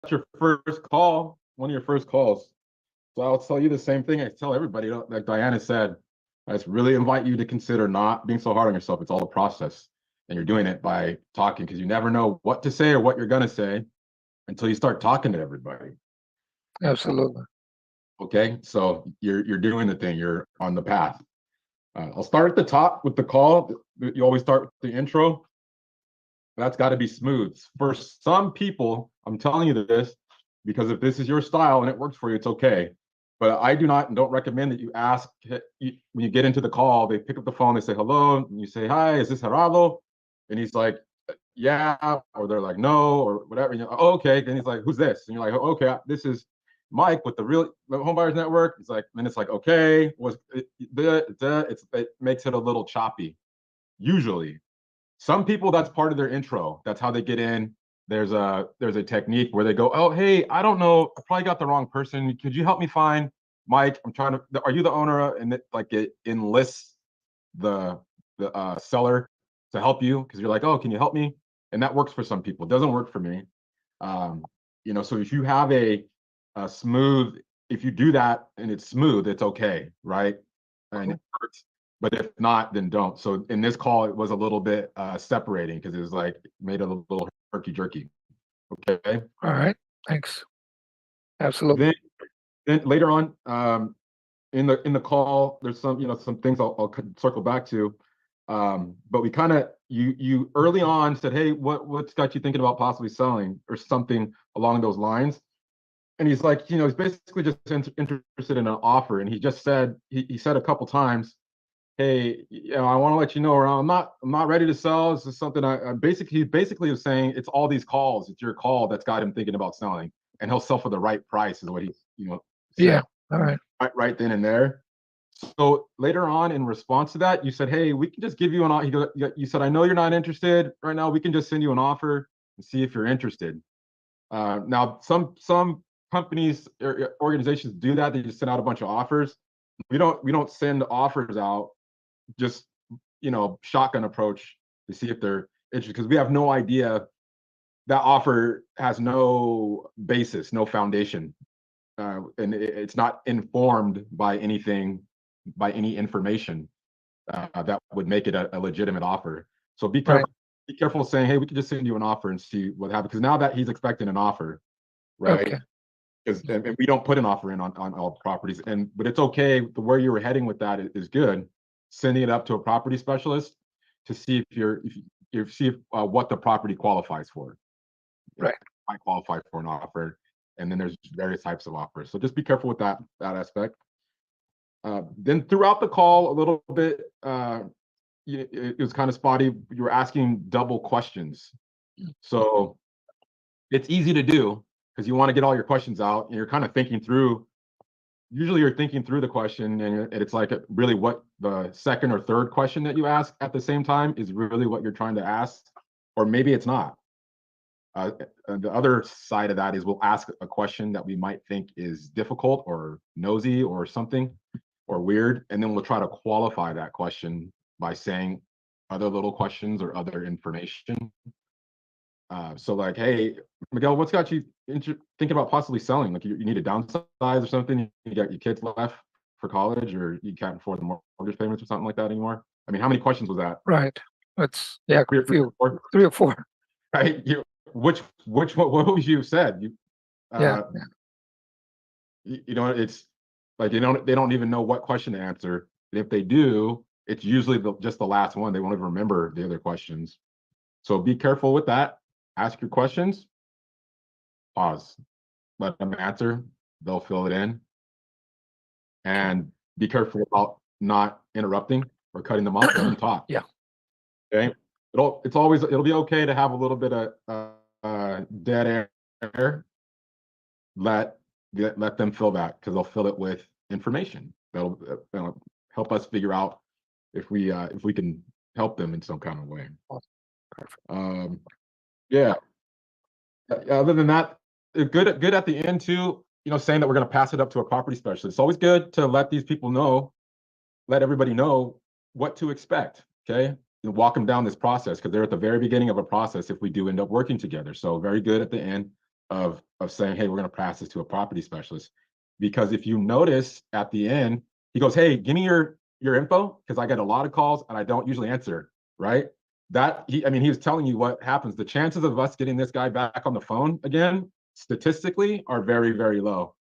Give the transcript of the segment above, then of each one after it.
your first call, one of your first calls. So I'll tell you the same thing I tell everybody, like Diana said. I just really invite you to consider not being so hard on yourself. It's all a process. And you're doing it by talking because you never know what to say or what you're going to say until you start talking to everybody. Absolutely. Okay. So you're doing the thing, you're on the path. I'll start at the top with the call. You always start with the intro. That's got to be smooth. For some people, I'm telling you this because if this is your style and it works for you, it's okay. But I do not and don't recommend that you ask when you get into the call. They pick up the phone, they say hello, and you say hi. Is this Gerardo? And he's like, yeah, or they're like no, or whatever. And you're like, oh, okay. Then he's like, who's this? And you're like, oh, okay, this is Mike with the Real Home Buyers Network. It's like, and it's like, okay, it makes it a little choppy usually. Some people, that's part of their intro. That's how they get in. There's a technique where they go, oh, hey, I don't know, I probably got the wrong person. Could you help me find Mike? I'm trying to. Are you the owner? And it enlists the seller to help you because you're like, oh, can you help me? And that works for some people. It doesn't work for me. Um, so if you have a smooth, if you do that and it's smooth, it's okay, right? And it works. But if not, then don't. So in this call, it was a little bit separating because it was like made it a little herky jerky. Okay. All right. Thanks. Absolutely. Then later on, in the call, there's some things I'll circle back to. But we kind of you early on said, hey, what's got you thinking about possibly selling or something along those lines? And he's like, he's basically just interested in an offer. And he just said he said a couple times, hey, I want to let you know, I'm not ready to sell. This is something I basically was saying it's all these calls. It's your call that's got him thinking about selling, and he'll sell for the right price is what he Yeah. said All right. right then and there. So later on, in response to that, you said, hey, we can just give you you said, I know you're not interested right now. We can just send you an offer and see if you're interested. Now, some companies or organizations do that. They just send out a bunch of offers. We don't send offers out just shotgun approach to see if they're interested because we have no idea. That offer has no basis, no foundation, and it's not informed by any information that would make it a legitimate offer. So be careful. Right. Be careful saying, hey, we can just send you an offer and see what happens. Because now that he's expecting an offer, right? Okay. Because and we don't put an offer in on all properties, but it's okay. Where you were heading with that is good. Sending it up to a property specialist to see what the property qualifies for. It Right. might qualify for an offer, and then there's various types of offers. So just be careful with that aspect. Then throughout the call, a little bit, it was kind of spotty. You were asking double questions, so it's easy to do because you want to get all your questions out, and you're kind of thinking through. Usually, you're thinking through the question, and it's like really what the second or third question that you ask at the same time is really what you're trying to ask, or maybe it's not. The other side of that is we'll ask a question that we might think is difficult or nosy or something or weird, and then we'll try to qualify that question by saying other little questions or other information. So like, hey, Miguel, what's got you thinking about possibly selling? Like you need a downsize or something? You got your kids left for college, or you can't afford the mortgage payments or something like that anymore? I mean, how many questions was that? Right. That's yeah. Three, Few, four, 3 or 4. right? Which what was you said? Yeah. Uh, it's like they don't even know what question to answer. And if they do, it's usually just the last one. They won't even remember the other questions. So be careful with that. Ask your questions, pause, let them answer, they'll fill it in, and be careful about not interrupting or cutting them off. Let them talk. Yeah. Okay. It'll be okay to have a little bit of dead air. Let them fill that because they'll fill it with information that'll help us figure out if we can help them in some kind of way. Yeah. Other than that, good at the end too. Saying that we're going to pass it up to a property specialist. It's always good to let everybody know what to expect. Okay, and walk them down this process because they're at the very beginning of a process. If we do end up working together, so very good at the end. of saying, hey, we're going to pass this to a property specialist. Because if you notice at the end, he goes, hey, give me your info, because I get a lot of calls and I don't usually answer, right? I mean, he was telling you what happens. The chances of us getting this guy back on the phone again, statistically, are very, very low.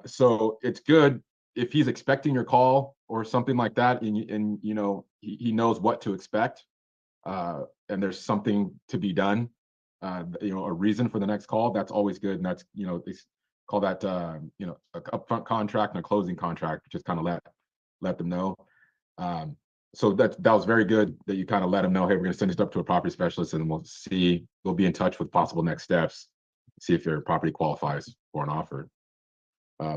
So it's good if he's expecting your call or something like that, and you know, he knows what to expect, and there's something to be done, you know, a reason for the next call. That's always good, and that's, you know, they call that, you know, an upfront contract and a closing contract. Just kind of let them know. So that was very good that you kind of let them know, hey, we're going to send this up to a property specialist, and we'll be in touch with possible next steps, see if your property qualifies for an offer.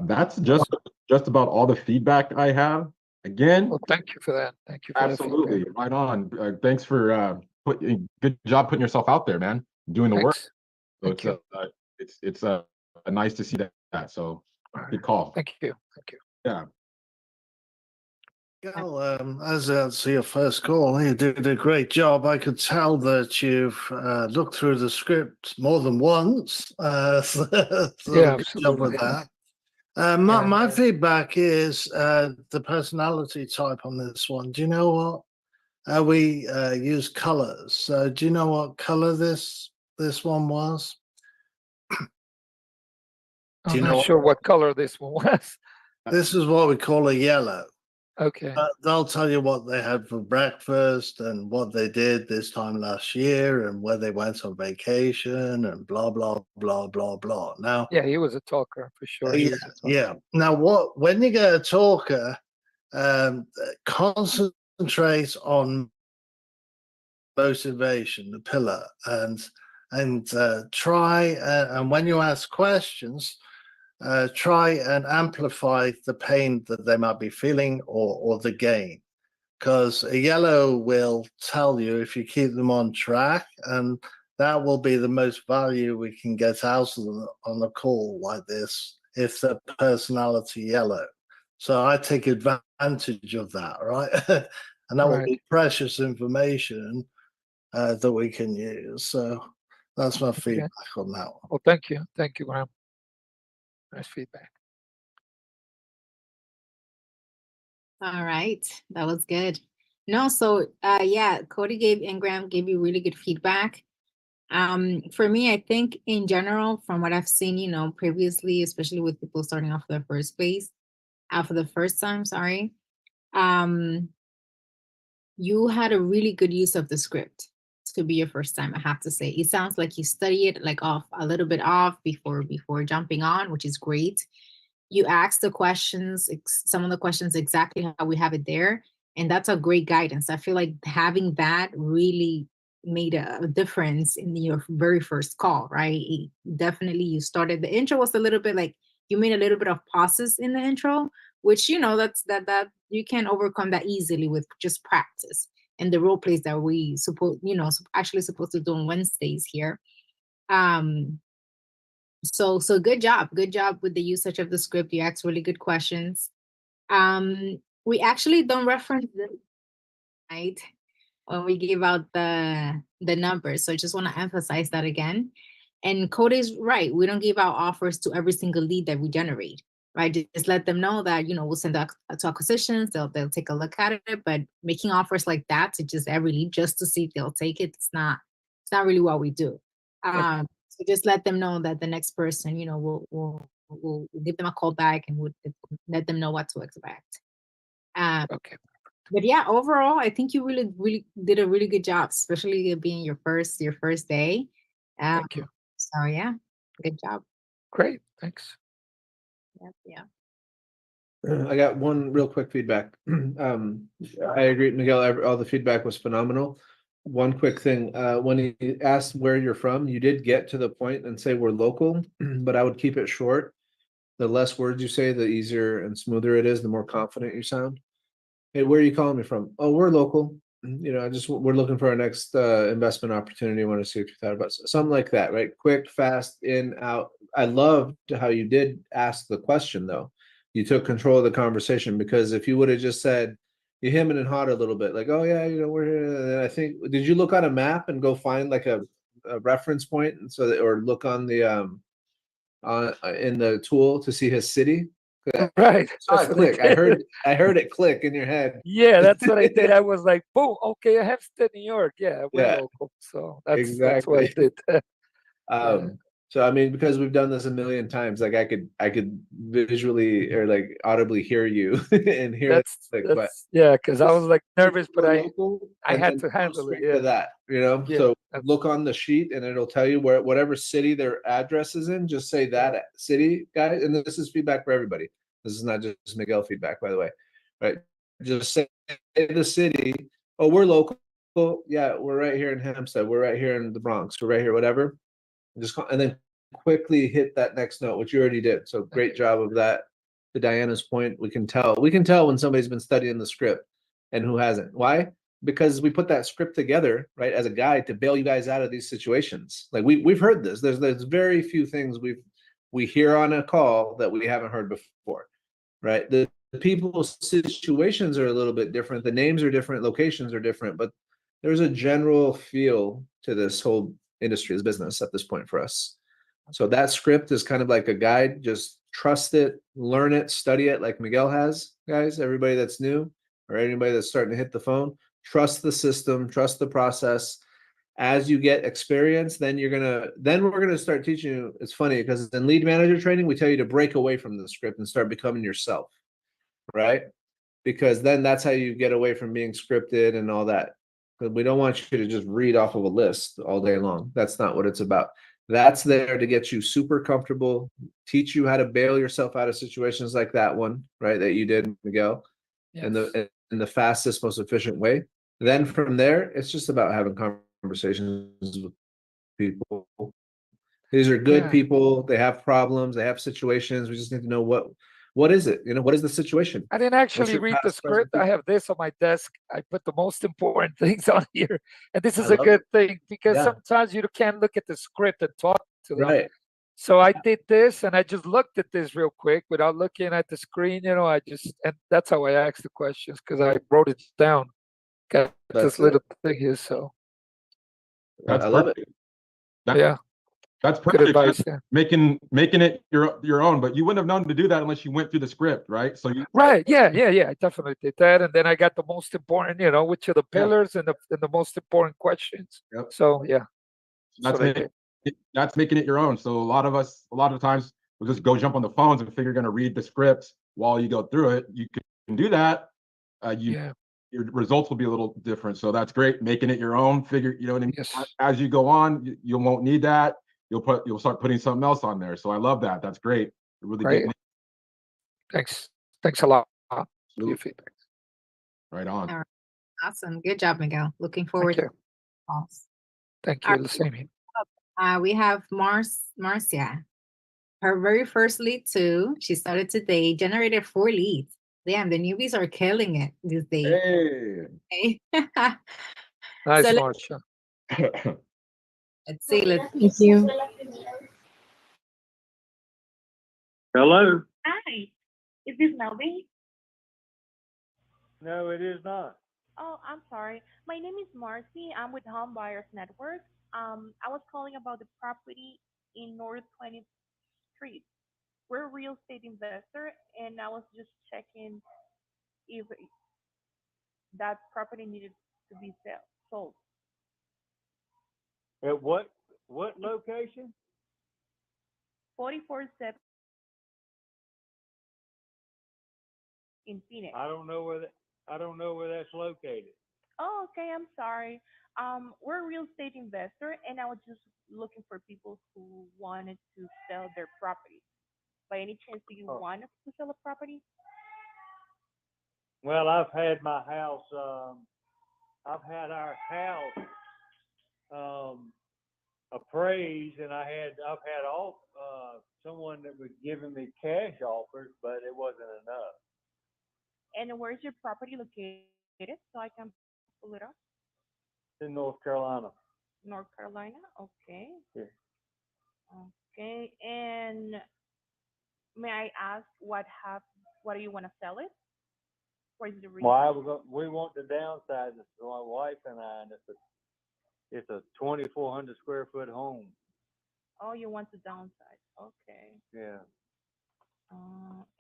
That's just about all the feedback I have. Again, Well, thank you for that. Thank you for absolutely, that feedback. right on. Thanks for good job putting yourself out there, man, doing the work. Thanks. So Thank you. it's nice to see that. So All right. good call. Thank you. Thank you. Yeah. Gal, as it's your first call, you did a great job. I could tell that you've looked through the script more than once. So Yeah, good job with absolutely. that. Yeah. My feedback is the personality type on this one. Do you know what? We use colors. Do you know what color this one was? I'm you not know- sure what color this one was. This is what we call a yellow. Okay. They'll tell you what they had for breakfast and what they did this time last year and where they went on vacation and blah blah blah blah blah. Now, Yeah, he was a talker for sure. He was a talker. yeah. Now, when you get a talker, concentrate on motivation, the pillar, and try and when you ask questions, try and amplify the pain that they might be feeling or the gain, because a yellow will tell you if you keep them on track, and that will be the most value we can get out of them on a call like this if the personality yellow. So I take advantage of that, right? And that will Right. be precious information that we can use. So that's my feedback on that one. Well, thank you. Thank you, Graham. Nice feedback. All right, that was good. No, so yeah, Cody and Graham gave you really good feedback. For me, I think in general, from what I've seen, you know, previously, especially with people starting off for the first time, sorry, you had a really good use of the script to be your first time, I have to say. It sounds like you study it like a little bit off before jumping on, which is great. You ask the questions, some of the questions exactly how we have it there, and that's a great guidance. I feel like having that really made a difference in your very first call, right? Definitely, you started, the intro was a little bit like, you made a little bit of pauses in the intro, which, you know, that you can overcome that easily with just practice and the role plays that we actually supposed to do on Wednesdays here. So good job with the usage of the script. You asked really good questions. We actually don't reference this, right, when we give out the numbers. So I just want to emphasize that again. And Cody's right. We don't give out offers to every single lead that we generate, right? Just let them know that, you know, we'll send that to acquisitions. They'll take a look at it, but making offers like that to just every lead just to see if they'll take it, it's not really what we do. So just let them know that the next person, you know, we'll give them a call back and we'll let them know what to expect. Okay. But yeah, overall, I think you really did a really good job, especially it being your first day. Thank you. So yeah, good job. Great. Thanks. Yeah. I got one real quick feedback. I agree, Miguel. All the feedback was phenomenal. One quick thing, when he asked where you're from, you did get to the point and say we're local, but I would keep it short. The less words you say, the easier and smoother it is, the more confident you sound. Hey, where are you calling me from? Oh, we're local. You know, we're looking for our next investment opportunity. I want to see what you thought about something like that, right? Quick, fast, in, out. I loved how you did ask the question, though. You took control of the conversation, because if you would have just said, you hemming and hawed a little bit, like, oh yeah, you know, we're here. And I think, did you look on a map and go find like a a reference point, and so that, or look on the in the tool to see his city. Right. So I that's what I click. did. I heard it click in your head. Yeah, that's what I did. I was like, boom, okay, I have to New York. Yeah, we're Yeah, local. So that's what I exactly. did. So I mean, because we've done this a million times, like I could visually or like audibly hear you and hear it click, but That's yeah, because I was like nervous, but super I local, I and had then to go handle it. straight to Yeah. that, you know. Yeah, So that's- look on the sheet and it'll tell you where whatever city their address is in. Just say that city, guys. And this is feedback for everybody. This is not just Miguel feedback, by the way, right? Just say the city. Oh, we're local. Yeah, we're right here in Hempstead. We're right here in the Bronx. We're right here, whatever. Just and then quickly hit that next note, which you already did. So great job of that. To Diana's point, we can tell when somebody's been studying the script and who hasn't. Why? Because we put that script together, right, as a guide to bail you guys out of these situations. Like we've heard this. There's very few things we hear on a call that we haven't heard before, right? The people's situations are a little bit different. The names are different, locations are different, but there's a general feel to this whole industry, this business at this point for us. So that script is kind of like a guide. Just trust it, learn it, study it like Miguel has, guys. Everybody that's new or anybody that's starting to hit the phone, trust the system, trust the process. As you get experience, then we're gonna start teaching you. It's funny because in lead manager training, we tell you to break away from the script and start becoming yourself, right? Because then that's how you get away from being scripted and all that. Because we don't want you to just read off of a list all day long. That's not what it's about. That's there to get you super comfortable, teach you how to bail yourself out of situations like that one, right? That you did, Miguel, in yes. the fastest, most efficient way. Then from there, it's just about having conversations with people. These are good Yeah. people. They have problems. They have situations. We just need to know what is it? You know, what is the situation? I didn't What's actually your read the past, present, script. I have this on my desk. I put the most important things on here. And this I is a love good thing because Yeah. sometimes you can't look at the script and talk to them. Right. So I did this and I just looked at this real quick without looking at the screen, and that's how I asked the questions because I wrote it down. Got That's this little it. thing here. So That's I love it. perfect. That- yeah, That's good perfect. advice there. Making it your own, but you wouldn't have known to do that unless you went through the script, right? So you Right. Yeah. I definitely did that. And then I got the most important, which are the Yeah. pillars and the most important questions. Yep. So yeah. that's what I did. that's making it your own. So a lot of times we'll just go jump on the phones and figure you're going to read the script while you go through it. You can do that. Yeah. Your results will be a little different. So that's great. Making it your own. Figure, you know what I mean? Yes. As you go on, you won't need that. You'll start putting something else on there. So I love that. That's great. You're really Right. getting it. Thanks. Thanks a lot for your Absolutely. feedback. Right on. All right. Awesome. Good job, Miguel. Looking Thank forward to you. calls. Thank All you. The same here. We have Marcia. Her very first lead too. She started today, generated 4 leads. Damn, the newbies are killing it these days. Hey. Okay. Nice, So Marcia. let's see. Thank you. Hello? Hi, is this Melvin? No, it is not. Oh, I'm sorry. My name is Marcy. I'm with Home Buyers Network. I was calling about the property in North 20th Street. We're a real estate investor, and I was just checking if that property needed to be sold. At what location? 44-7 in Phoenix. I don't know where that's located. Oh, okay. I'm sorry. We're a real estate investor, and I was just looking for people who wanted to sell their property. By any chance, do you Oh. want to sell a property? Well, I've had my house I've had our house appraised, and I've had all someone that was giving me cash offers, but it wasn't enough. And where's your property located so I can pull it up? It's in North Carolina. North Carolina? Okay. Yeah. Okay. And may I ask what do you want to sell it? What is the reason? Well, we want to downsize it, so my wife and I, and It's a 2,400 square foot home. Oh, you want to downsize. Okay. Yeah.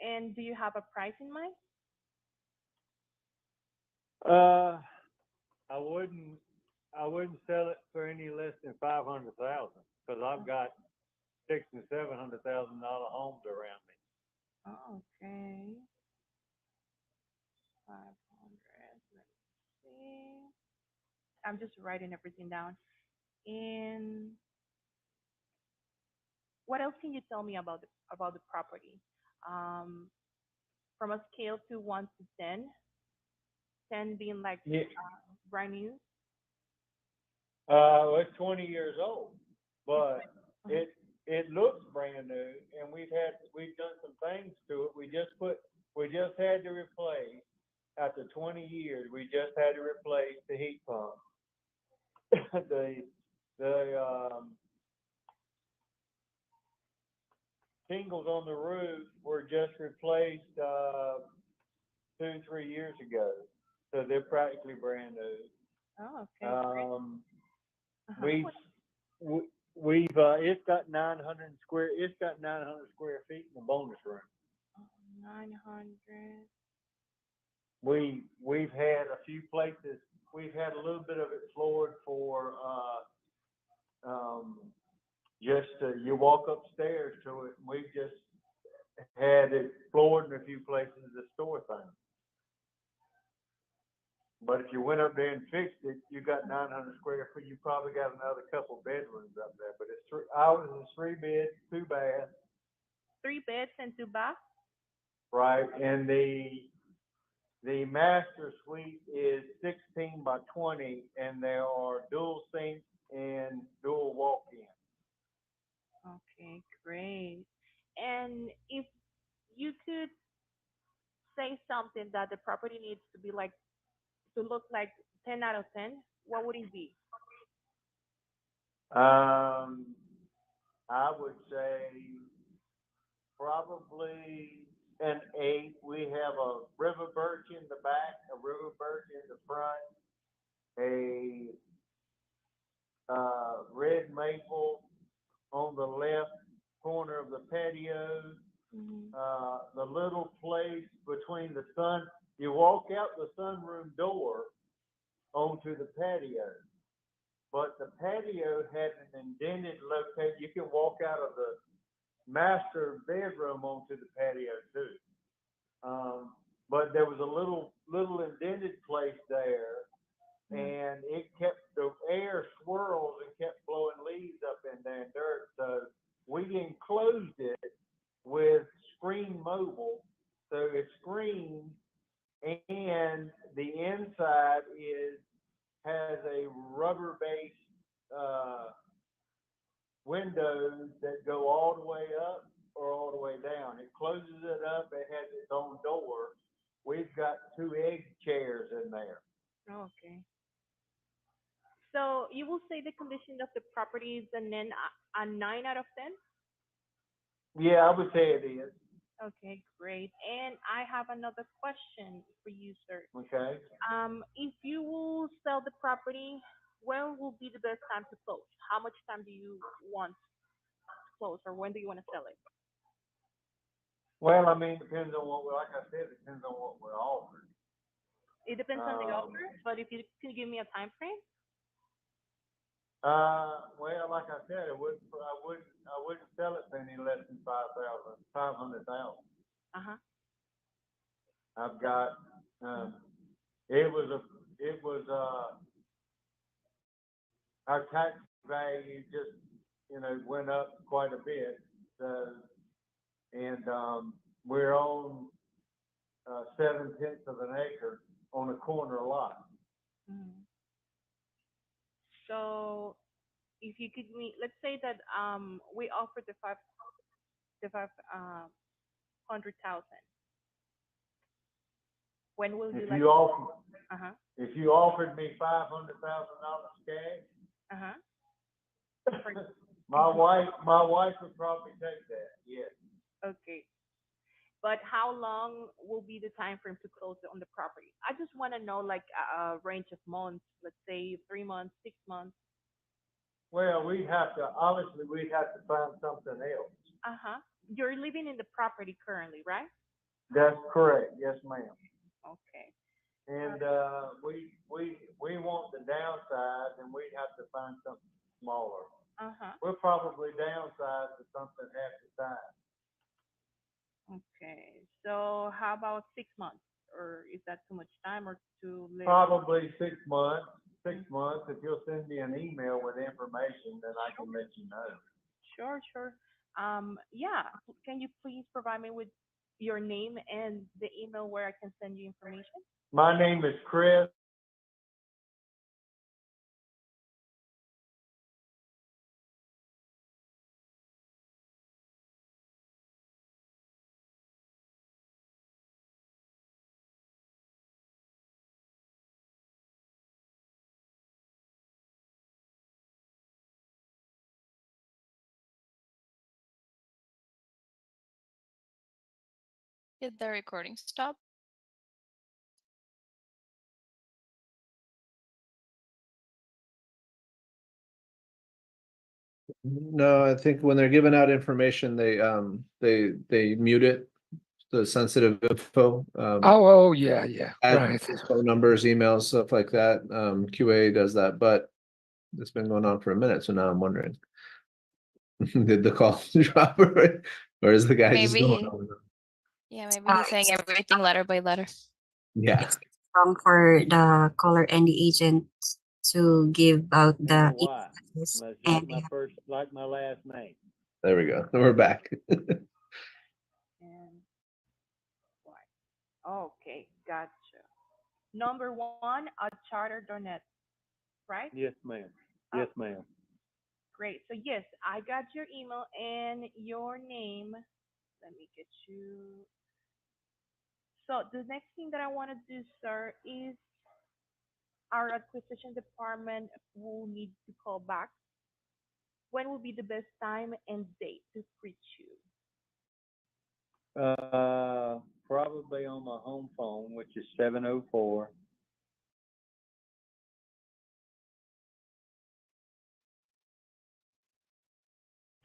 And do you have a price in mind? Uh, I wouldn't sell it for any less than 500,000 because I've got $600,000 and $700,000 homes around me. Oh, okay. 500. Let's see. I'm just writing everything down. And what else can you tell me about the property? Um, from a scale to 1 to 10, 10 being like Yeah. brand new. Well, it's 20 years old, but Mhm. it looks brand new, and we've done some things to it. We just had to replace after 20 years. We just had to replace the heat pump. the shingles on the roof were just replaced 2-3 years ago, so they're practically brand new. Oh, okay. Great. Uh-huh. We've it's got 900 square feet in the bonus room. 900. We've had a few places. We've had a little bit of it floored for just you walk upstairs to it. And we've just had it floored in a few places to store things. But if you went up there and fixed it, you got 900 square feet. You probably got another couple bedrooms up there. But ours is 3 bed, 2 bath. 3 beds and 2 baths. Right, and the master suite is 16 by 20, and there are dual sinks and dual walk-in. Okay, great. And if you could say something that the property needs to be like to look like 10 out of 10, what would it be? I would say probably an 8. We have a river birch in the back, a river birch in the front, a red maple on the left corner of the patio. Mm-hmm. The little place between you walk out the sunroom door onto the patio, but the patio has an indented location. You can walk out of the master bedroom onto the patio too. But there was a little indented place there, and it kept the air swirls and kept blowing leaves up in there and dirt. So we enclosed it with screen mobile, so it's screened, and the inside has a rubber based windows that go all the way up or all the way down. It closes it up. It has its own door. We've got 2 egg chairs in there. Okay. So you will say the condition of the property is a 9 out of 10? Yeah, I would say it is. Okay, great. And I have another question for you, sir. Okay. If you will sell the property, when will be the best time to close? How much time do you want to close, or when do you want to sell it? Well, I mean, it depends on like I said, it depends on what we're offering. It depends on the offer, but if you can give me a time frame. Well, like I said, I wouldn't sell it for any less than 500,000. Uh-huh. I've got, it was our tax value just, went up quite a bit. So, and, we're on, 7/10 of an acre on a corner lot. Mm-hmm. So if you could meet, let's say that we offered the 500,000. When will you If like? you offer, Uh-huh. if you offered me $500,000 cash, Uh-huh. my wife would probably take that. Yes. Okay. But how long will be the time frame to close on the property? I just want to know like a range of months, let's say 3 months, 6 months. Well, we'd have to find something else. Uh-huh. You're living in the property currently, right? That's correct, yes, ma'am. Okay. And, we want the downsize and we'd have to find something smaller. Uh-huh. We'll probably downsize to something half the size. Okay. So how about 6 months? Or is that too much time or too little? Probably 6 months. 6 months. If you'll send me an email with information, then I can let you know. Sure, sure. Yeah. Can you please provide me with your name and the email where I can send you information? My name is Chris. Did the recording stop? No, I think when they're giving out information, they mute it, the sensitive info. Oh, yeah, yeah, add right. phone numbers, emails, stuff like that. QA does that, but it's been going on for a minute, so now I'm wondering. Did the call drop or is the guy just Maybe going he- on? Yeah, maybe he's saying everything letter by letter. Yeah. For the caller and the agent to give out the Why? address Like and my first, like my last name. There we go. We're back. And why? Okay, gotcha. Number 1 at charter.net, right? Yes, ma'am. Yes, ma'am. Great. So yes, I got your email and your name. Let me get you. So the next thing that I want to do, sir, is our acquisition department will need to call back. When will be the best time and date to reach you? Probably on my home phone, which is 704.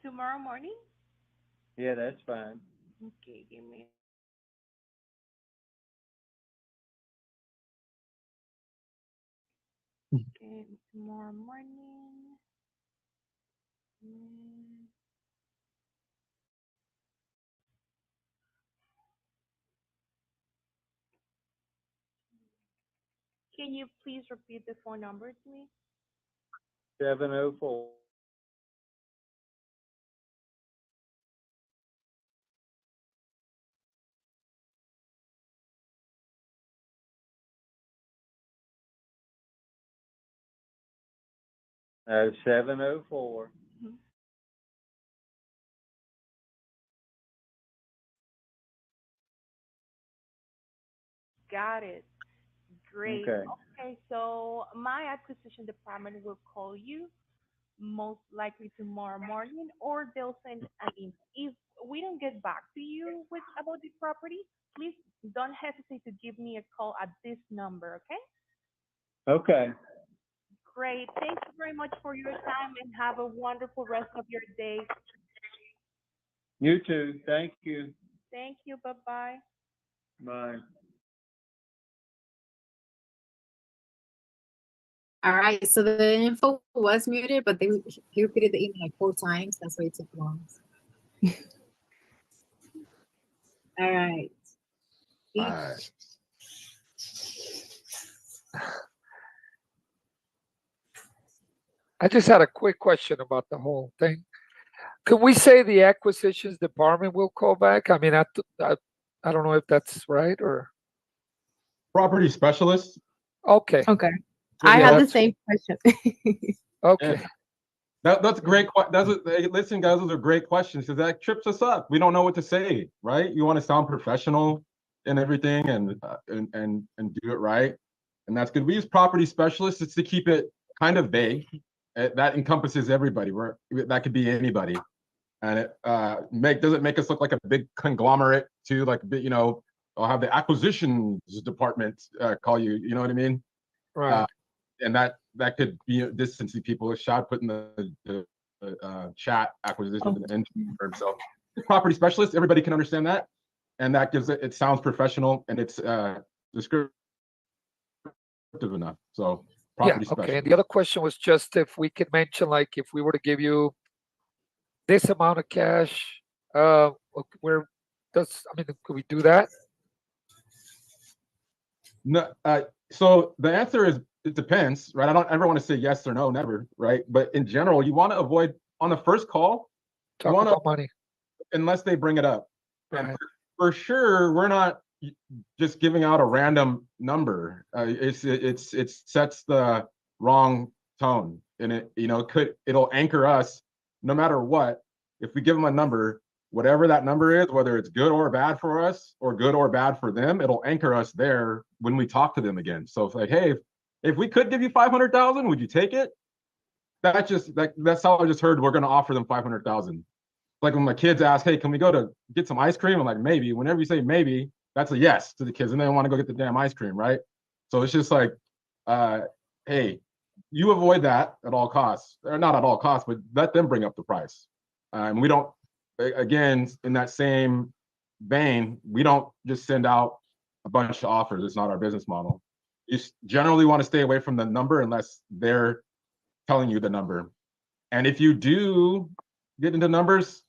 Tomorrow morning? Yeah, that's fine. Okay, give me. Okay, tomorrow morning. Mm. Can you please repeat the phone number to me? 704. No, 704. Mhm. Got it. Great. Okay. Okay, so my acquisition department will call you most likely tomorrow morning, or they'll send an email. If we don't get back to you with about the property, please don't hesitate to give me a call at this number, okay? Okay. Great. Thank you very much for your time and have a wonderful rest of your day. You too. Thank you. Thank you. Bye-bye. Bye. All right, so the info was muted, but he repeated the email like 4 times. That's why it took long. All right. Alright. I just had a quick question about the whole thing. Can we say the acquisitions department will call back? I mean, I don't know if that's right or, Property specialist. okay, Okay. Yeah, I had the that's- same question. okay. That's a great. Hey, listen, guys, those are great questions because that trips us up. We don't know what to say, right? You want to sound professional and everything, and do it right, and that's good. We use property specialists. It's to keep it kind of vague. That encompasses everybody. That could be anybody, and it doesn't make us look like a big conglomerate too. Like, I'll have the acquisitions department call you. You know what I mean? Right. And that that could be distancing people. Shad put in the chat acquisition of an for himself. Property specialist, everybody can understand that, and that gives it sounds professional and it's descriptive enough. So property Yeah, okay. specialist. And the other question was just if we could mention, like, if we were to give you this amount of cash, where does, I mean, could we do that? No, so the answer is it depends, right? I don't ever want to say yes or no, never, right? But in general, you want to avoid on the first call, Talk wanna- about money. unless they bring it up. And Right. for sure, we're not just giving out a random number. It sets the wrong tone, and it'll anchor us no matter what. If we give them a number, whatever that number is, whether it's good or bad for us or good or bad for them, it'll anchor us there when we talk to them again. So it's like, hey, if we could give you 500,000, would you take it? That's how I just heard we're going to offer them 500,000. Like when my kids ask, hey, can we go to get some ice cream? I'm like, maybe. Whenever you say maybe, that's a yes to the kids, and they want to go get the damn ice cream, right? So it's just like, hey, you avoid that at all costs, or not at all costs, but let them bring up the price. And we don't, again, in that same vein, we don't just send out a bunch of offers. It's not our business model. You generally want to stay away from the number unless they're telling you the number. And if you do get into numbers,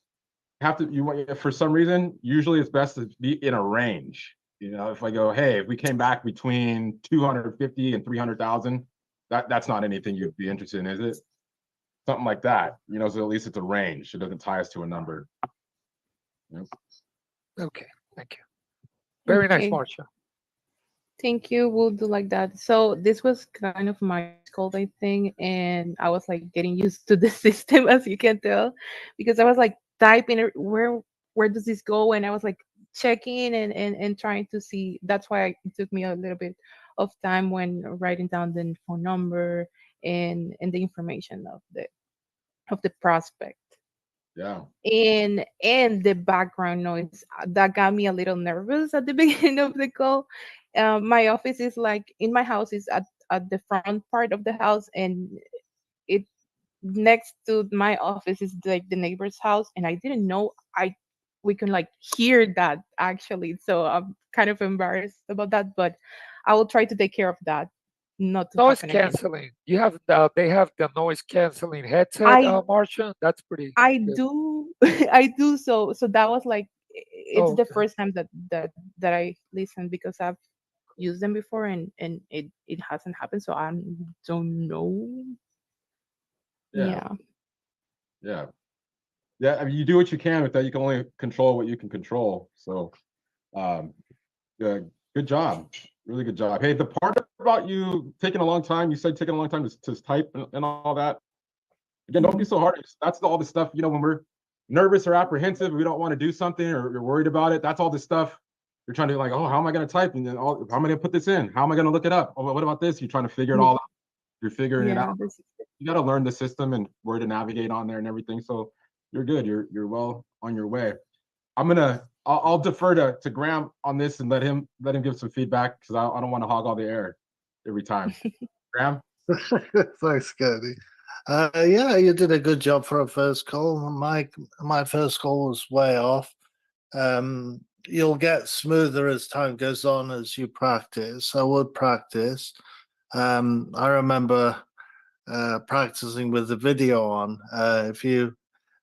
for some reason, usually it's best to be in a range. If I go, hey, if we came back between 250 and 300,000, that's not anything you'd be interested in, is it? Something like that, so at least it's a range. It doesn't tie us to a number. Yep. Okay, thank you. Very nice, Okay. Marcia. Thank you. We'll do like that. So this was kind of my call, I think, and I was like getting used to the system, as you can tell, because I was like typing where does this go, and I was like checking and trying to see. That's why it took me a little bit of time when writing down the phone number and the information of the prospect. Yeah. And the background noise that got me a little nervous at the beginning of the call. My office is like in my house is at the front part of the house, and it next to my office is like the neighbor's house, and I didn't know we can like hear that actually. So I'm kind of embarrassed about that, but I will try to take care of that. Not to Noise happen again. canceling. You have they have the noise canceling headset, Marcia. That's pretty. I good. do I do. So that was like it's Oh, the okay. first time that I listened, because I've used them before and it hasn't happened, so I don't know. Yeah. I mean, you do what you can with that. You can only control what you can control. So good job, really good job. Hey, the part about you taking a long time, you said taking a long time to type and all that, again, don't be so hard. That's all the stuff, when we're nervous or apprehensive, we don't want to do something or you're worried about it. That's all the stuff you're trying to like, oh, how am I going to type? And then how am I going to put this in? How am I going to look it up? Oh, what about this? You're trying to figure it all out. You're figuring it out. You got to learn the system and where to navigate on there and everything. So you're good. You're well on your way. I'll defer to Graham on this and let him give some feedback, because I don't want to hog all the air every time. Graham? Thanks, Cody. Yeah, you did a good job for a first call. My first call was way off. You'll get smoother as time goes on as you practice. I would practice. I remember practicing with the video on. If you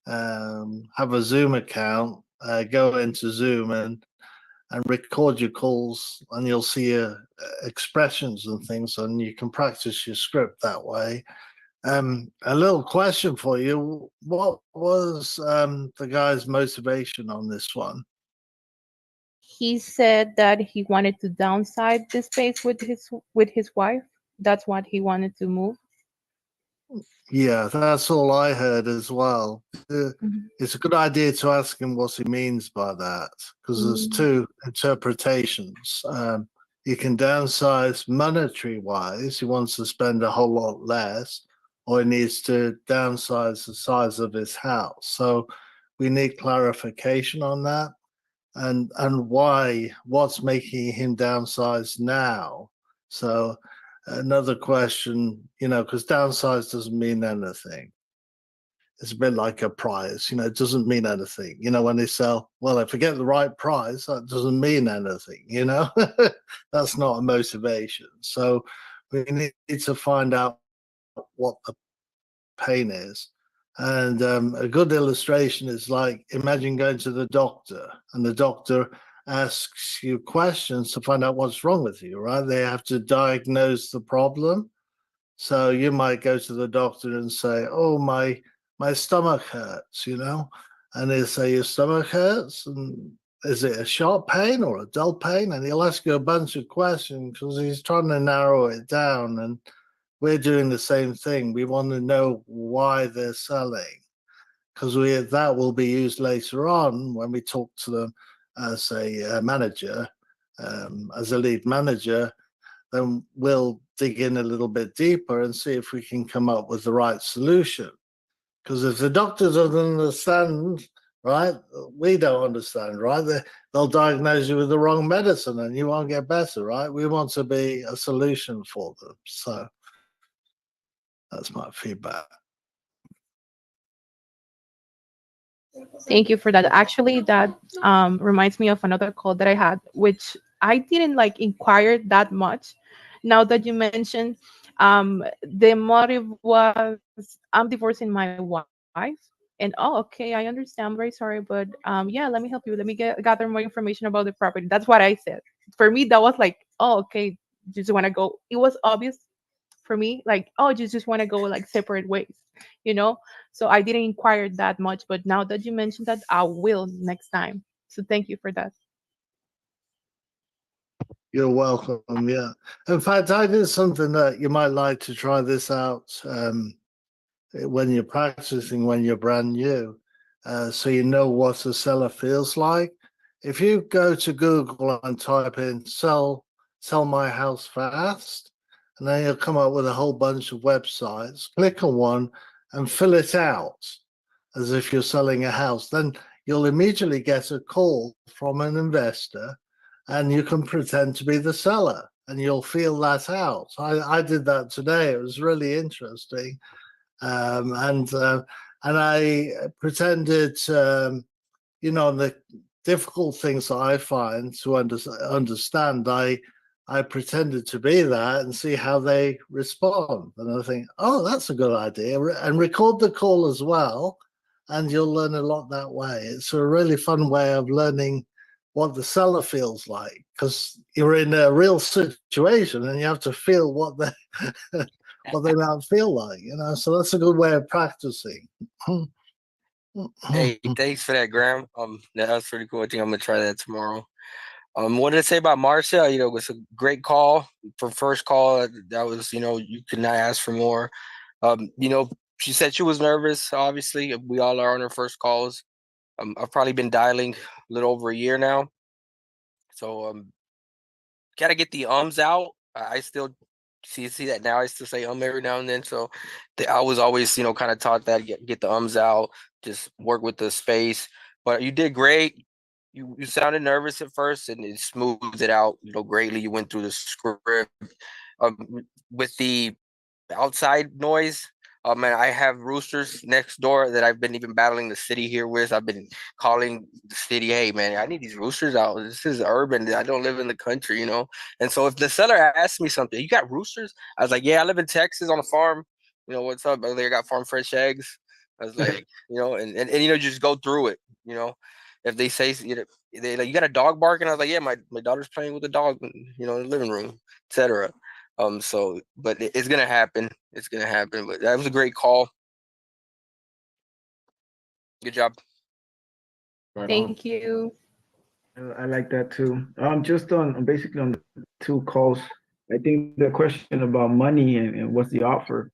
have a Zoom account, go into Zoom and record your calls, and you'll see expressions and things, and you can practice your script that way. A little question for you. What was the guy's motivation on this one? He said that he wanted to downsize the space with his wife. That's what he wanted to move. Yeah, that's all I heard as well. It's a good idea to ask him what he means by that, because there's two interpretations. You can downsize monetary wise. He wants to spend a whole lot less, or he needs to downsize the size of his house. So we need clarification on that, and what's making him downsize now. So another question, because downsize doesn't mean anything. It's a bit like a prize, it doesn't mean anything. When they sell, well, if I get the right price, that doesn't mean anything, That's not a motivation. So we need to find out what the pain is. And a good illustration is like, imagine going to the doctor and the doctor asks you questions to find out what's wrong with you, right? They have to diagnose the problem. So you might go to the doctor and say, oh, my stomach hurts, and they say, your stomach hurts? And is it a sharp pain or a dull pain? And he'll ask you a bunch of questions because he's trying to narrow it down. And we're doing the same thing. We want to know why they're selling, because that will be used later on when we talk to them as a manager, as a lead manager. Then we'll dig in a little bit deeper and see if we can come up with the right solution. Because if the doctor doesn't understand, right, we don't understand, right? They'll diagnose you with the wrong medicine and you won't get better, right? We want to be a solution for them. So that's my feedback. Thank you for that. Actually, that reminds me of another call that I had, which I didn't like inquire that much. Now that you mentioned, the motive was, I'm divorcing my wife, and oh, okay, I understand. I'm very sorry, but yeah, let me help you. Let me gather more information about the property. That's what I said. For me, that was like, oh, okay, just want to go. It was obvious for me, like, oh, you just want to go like separate ways, you know. So I didn't inquire that much, but now that you mentioned that, I will next time. So thank you for that. You're welcome. Yeah. In fact, I did something that you might like to try this out when you're practicing, when you're brand new, so you know what a seller feels like. If you go to Google and type in sell my house fast, and then you'll come up with a whole bunch of websites. Click on one and fill it out as if you're selling a house. Then you'll immediately get a call from an investor, and you can pretend to be the seller, and you'll feel that out. I did that today. It was really interesting, and I pretended, the difficult things that I find to understand. I pretended to be that and see how they respond. And I think, oh, that's a good idea. And record the call as well, and you'll learn a lot that way. It's a really fun way of learning what the seller feels like, because you're in a real situation and you have to feel what they what they might feel like, So that's a good way of practicing. Hey, thanks for that, Graham. That was pretty cool. I think I'm gonna try that tomorrow. What did I say about Marcia? It was a great call for first call. That was, you could not ask for more. She said she was nervous. Obviously, we all are on our first calls. I've probably been dialing a little over a year now, so gotta get the ums out. I still see that now. I still say every now and then. So I was always, kind of taught that get the ums out, just work with the space. But you did great. You sounded nervous at first, and it smoothed it out, greatly. You went through the script. With the outside noise, man, I have roosters next door that I've been even battling the city here with. I've been calling the city, hey, man, I need these roosters out. This is urban. I don't live in the country, And so if the seller asks me something, you got roosters? I was like, yeah, I live in Texas on a farm. What's up? I got farm fresh eggs. I was like, and just go through it, If they say, they like, you got a dog barking? I was like, yeah, my daughter's playing with a dog, in the living room, etc. But it's gonna happen. It's gonna happen. But that was a great call. Good job. Right on. Thank you. I like that too. Just on basically on the 2 calls, I think the question about money and what's the offer,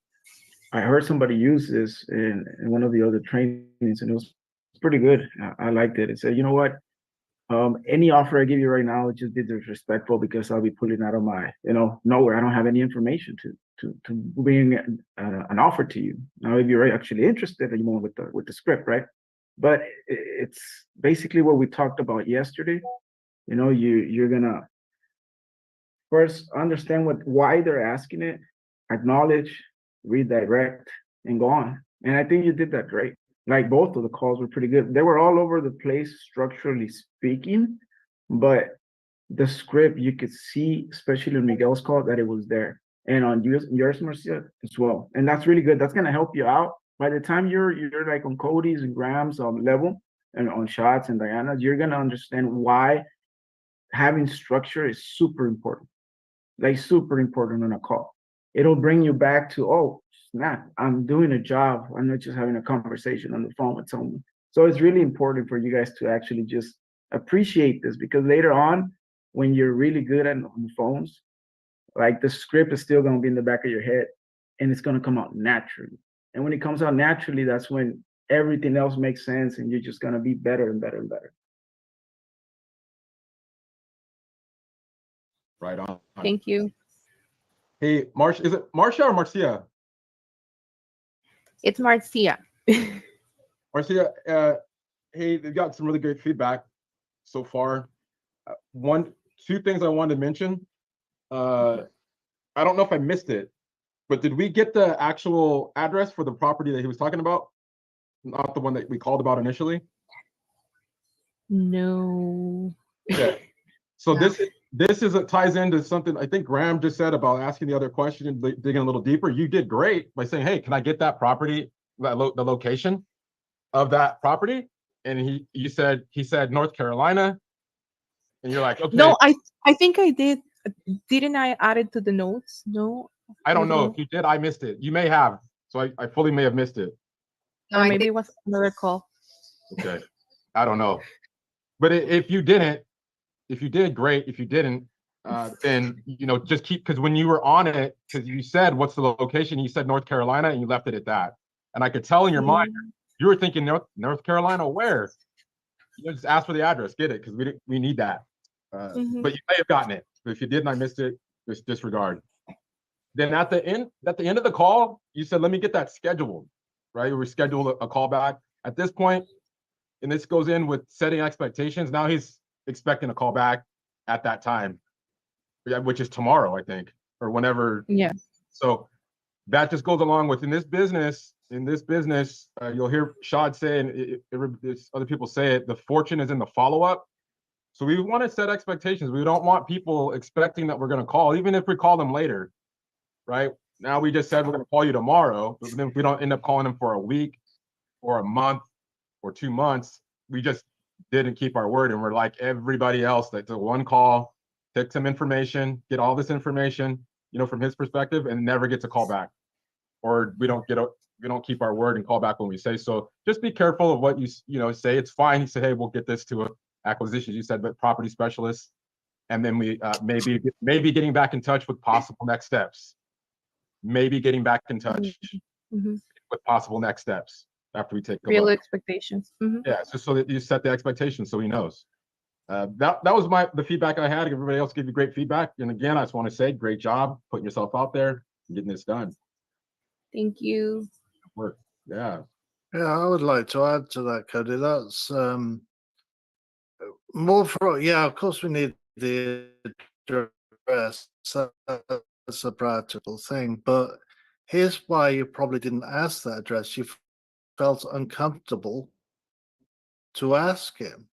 I heard somebody use this in one of the other trainings, and it was pretty good. I liked it. It said, you know what? Any offer I give you right now, just be disrespectful, because I'll be pulling out of my, nowhere. I don't have any information to bring an offer to you. Now, if you're actually interested, you want with the script, right? But it's basically what we talked about yesterday. You're gonna First, understand why they're asking it, acknowledge, redirect, and go on. And I think you did that great. Like both of the calls were pretty good. They were all over the place structurally speaking, but the script you could see, especially in Miguel's call, that it was there. And on yours, Marcia, as well. And that's really good. That's gonna help you out. By the time you're like on Cody's and Graham's level and on Shots and Diana's, you're gonna understand why having structure is super important. Like super important on a call. It'll bring you back to, oh snap, I'm doing a job. I'm not just having a conversation on the phone with someone. So it's really important for you guys to actually just appreciate this, because later on, when you're really good on the phones, like the script is still going to be in the back of your head and it's going to come out naturally. And when it comes out naturally, that's when everything else makes sense and you're just going to be better and better and better. Right on. Thank you. Hey, is it Marcia or Marcia? It's Marcia. Marcia, hey, they've got some really great feedback so far. Two things I wanted to mention. I don't know if I missed it, but did we get the actual address for the property that he was talking about? Not the one that we called about initially? No. Okay. So this ties into something I think Graham just said about asking the other question and digging a little deeper. You did great by saying, hey, can I get that property, the location of that property? And he said North Carolina. And you're like, okay. No, I think I did. Didn't I add it to the notes? No. I don't know if you did. I missed it. You may have. So I fully may have missed it. Or maybe it was another call. Okay. I don't know. But if you didn't, if you did, great. If you didn't, then, just keep, because when you were on it, because you said, what's the location? You said North Carolina and you left it at that. And I could tell in your mind, you were thinking North Carolina, where? Just ask for the address, get it, because we need that. But you may have gotten it. But if you didn't, I missed it, just disregard. Then at the end of the call, you said, let me get that scheduled, right? We scheduled a call back. At this point, and this goes in with setting expectations. Now he's expecting a call back at that time, which is tomorrow, I think, or whenever. Yeah. So that just goes along with in this business, you'll hear Shad say, and other people say it, the fortune is in the follow-up. So we want to set expectations. We don't want people expecting that we're going to call, even if we call them later, right? Now we just said we're going to call you tomorrow, but then if we don't end up calling them for a week or a month or 2 months, we just didn't keep our word. And we're like everybody else, that's a one call, take some information, get all this information, from his perspective, and never gets a call back. Or we don't keep our word and call back when we say so. Just be careful of what you say. It's fine. You say, hey, we'll get this to acquisitions. You said, but property specialists, and then we maybe getting back in touch with possible next steps. Maybe getting back in touch with possible next steps after we take a real look. expectations. Yeah, just so that you set the expectations so he knows. That was the feedback I had. Everybody else gave you great feedback. And again, I just want to say, great job putting yourself out there and getting this done. Thank you. Work. Yeah. Yeah, I would like to add to that, Cody. That's more for, of course we need the address. That's a practical thing. But here's why you probably didn't ask that address. You felt uncomfortable to ask him.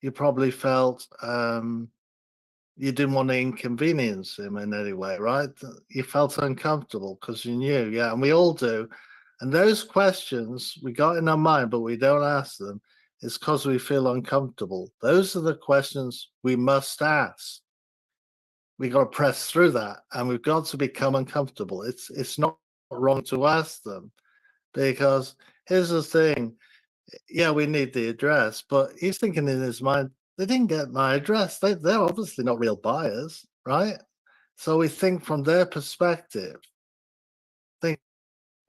You probably felt you didn't want to inconvenience him in any way, right? You felt uncomfortable because you knew, and we all do. And those questions we got in our mind, but we don't ask them, it's because we feel uncomfortable. Those are the questions we must ask. We got to press through that, and we've got to become uncomfortable. It's not wrong to ask them, because here's the thing. Yeah, we need the address, but he's thinking in his mind, they didn't get my address. They're obviously not real buyers, right? So we think from their perspective, think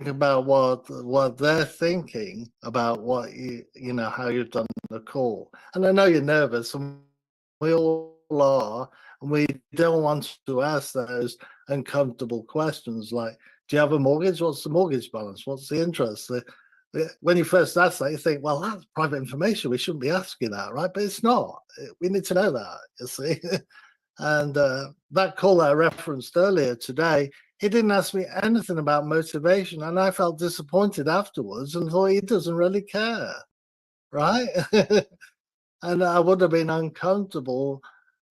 about what they're thinking about what how you've done the call. And I know you're nervous, and we all are, and we don't want to ask those uncomfortable questions like, do you have a mortgage? What's the mortgage balance? What's the interest? When you first ask that, you think, well, that's private information. We shouldn't be asking that, right? But it's not. We need to know that, you see. And that call I referenced earlier today, he didn't ask me anything about motivation, and I felt disappointed afterwards and thought he doesn't really care, right? And I would have been uncomfortable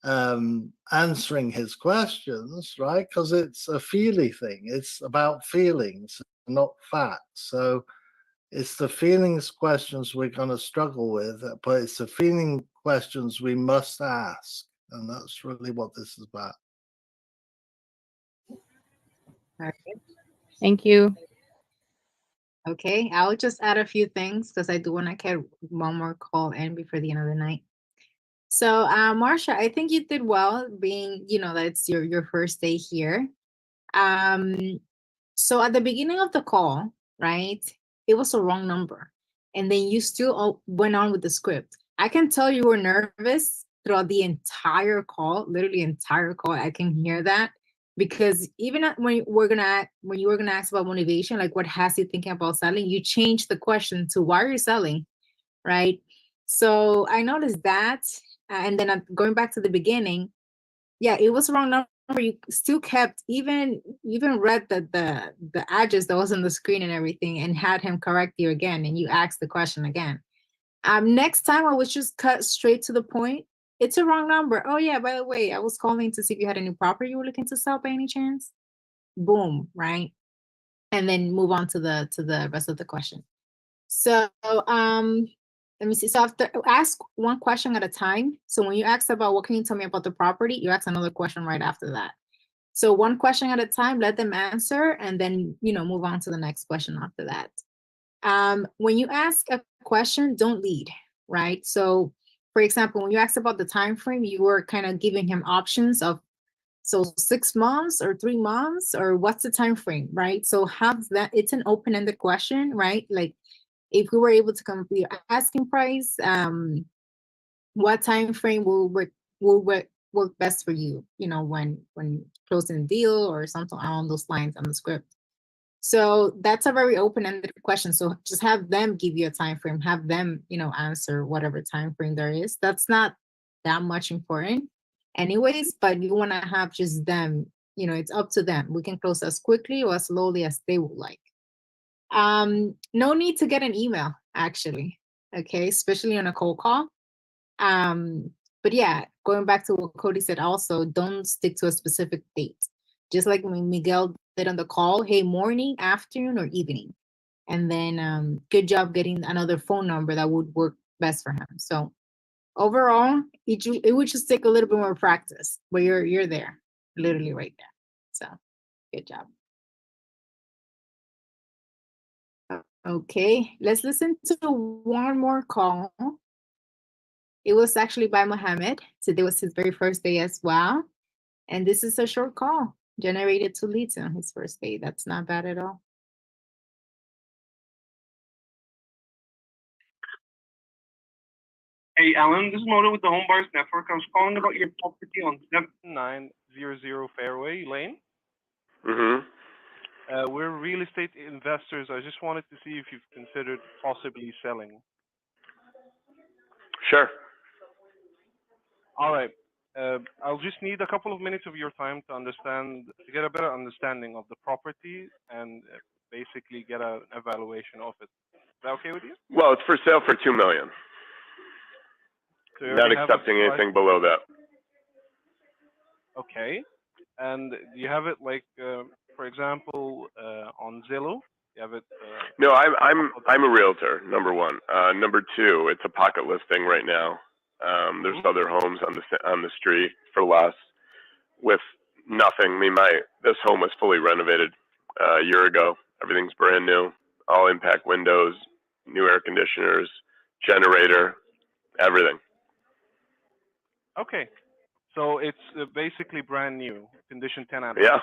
answering his questions, right? Because it's a feely thing. It's about feelings, not facts. So it's the feelings questions we're going to struggle with, but it's the feeling questions we must ask. And that's really what this is about. Thank you. Okay, I'll just add a few things because I do want to get one more call in before the end of the night. So, Marcia, I think you did well, being, that's your first day here. So at the beginning of the call, right, it was a wrong number, and then you still went on with the script. I can tell you were nervous throughout the entire call, literally entire call. I can hear that. Because even when you were gonna ask about motivation, like what has you thinking about selling, you changed the question to why are you selling, right? So I noticed that, and then going back to the beginning, yeah, it was the wrong number. You still kept even read the address that was on the screen and everything, and had him correct you again, and you asked the question again. Next time I would just cut straight to the point. It's a wrong number. Oh yeah, by the way, I was calling to see if you had any property you were looking to sell by any chance. Boom, right? And then move on to the rest of the question. So let me see. So after ask one question at a time. So when you ask about what can you tell me about the property, you ask another question right after that. So one question at a time, let them answer, and then move on to the next question after that. When you ask a question, don't lead, right? So for example, when you asked about the time frame, you were kind of giving him options of, so 6 months or 3 months, or what's the time frame, right? So have that, it's an open-ended question, right? Like if we were able to come up with your asking price, what time frame will work best for you, when closing a deal or something along those lines on the script. So that's a very open-ended question. So just have them give you a time frame, have them, answer whatever time frame there is. That's not that much important anyways, but you want to have just them, it's up to them. We can close as quickly or as slowly as they would like. No need to get an email, actually. Okay, especially on a cold call. But yeah, going back to what Cody said also, don't stick to a specific date. Just like when Miguel did on the call, hey, morning, afternoon, or evening. And then good job getting another phone number that would work best for him. So overall, it would just take a little bit more practice, but you're there, literally right there. So good job. Okay, let's listen to one more call. It was actually by Mohammed. Today was his very first day as well. And this is a short call, generated 2 leads on his first day. That's not bad at all. Hey, Alan, this is Moto with the Home Buyers Network. I was calling about your property on 7900 Fairway Lane. We're real estate investors. I just wanted to see if you've considered possibly selling. Sure. All right. I'll just need a couple of minutes of your time to get a better understanding of the property and basically get an evaluation of it. Is that okay with you? Well, it's for sale for $2 million. So you Not already have accepting a anything below that. Okay. And do you have it like, for example, on Zillow? You have it? No, I'm a realtor. Number one. Number two, it's a pocket listing right now. There's other homes on the street for less with nothing. I mean, this home was fully renovated a year ago. Everything's brand new. All impact windows, new air conditioners, generator, everything. Okay. So it's basically brand new, condition 10 out of 10. Yeah.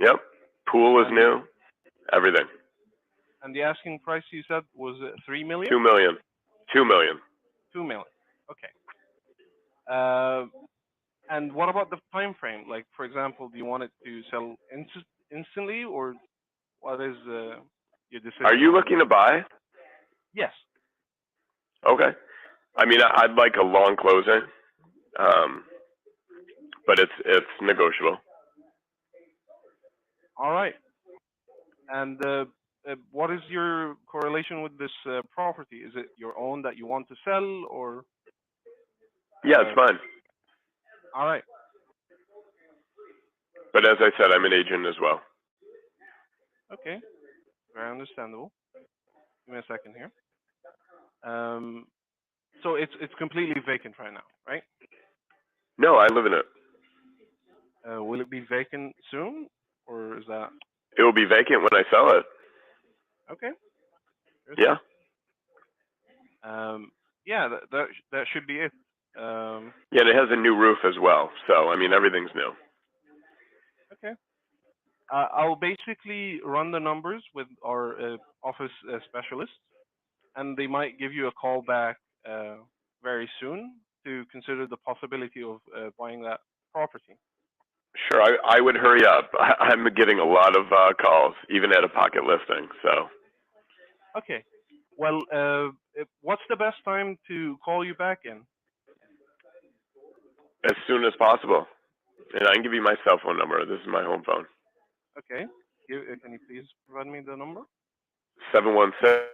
Yep. Pool is new. Everything. And the asking price you said was $3 million? $2 million. $2 million. $2 million. Okay. And what about the time frame? Like, for example, do you want it to sell instantly, or what is your decision? Are you looking to buy? Yes. Okay. I mean, I'd like a long closing. but it's negotiable. All right. And what is your correlation with this property? Is it your own that you want to sell, or? Yeah, it's mine. All right. But as I said, I'm an agent as well. Okay. Very understandable. Give me a second here. So it's completely vacant right now, right? No, I live in it. Will it be vacant soon, or is that? It will be vacant when I sell it. Okay. Yeah. Yeah, that should be it. Yeah, and it has a new roof as well. So I mean, everything's new. Okay. I'll basically run the numbers with our office specialist, and they might give you a call back very soon to consider the possibility of buying that property. Sure, I would hurry up. I'm getting a lot of calls, even at a pocket listing. So. Okay. Well, what's the best time to call you back in? As soon as possible. And I can give you my cell phone number. This is my home phone. Okay. Can you please provide me the number? 716.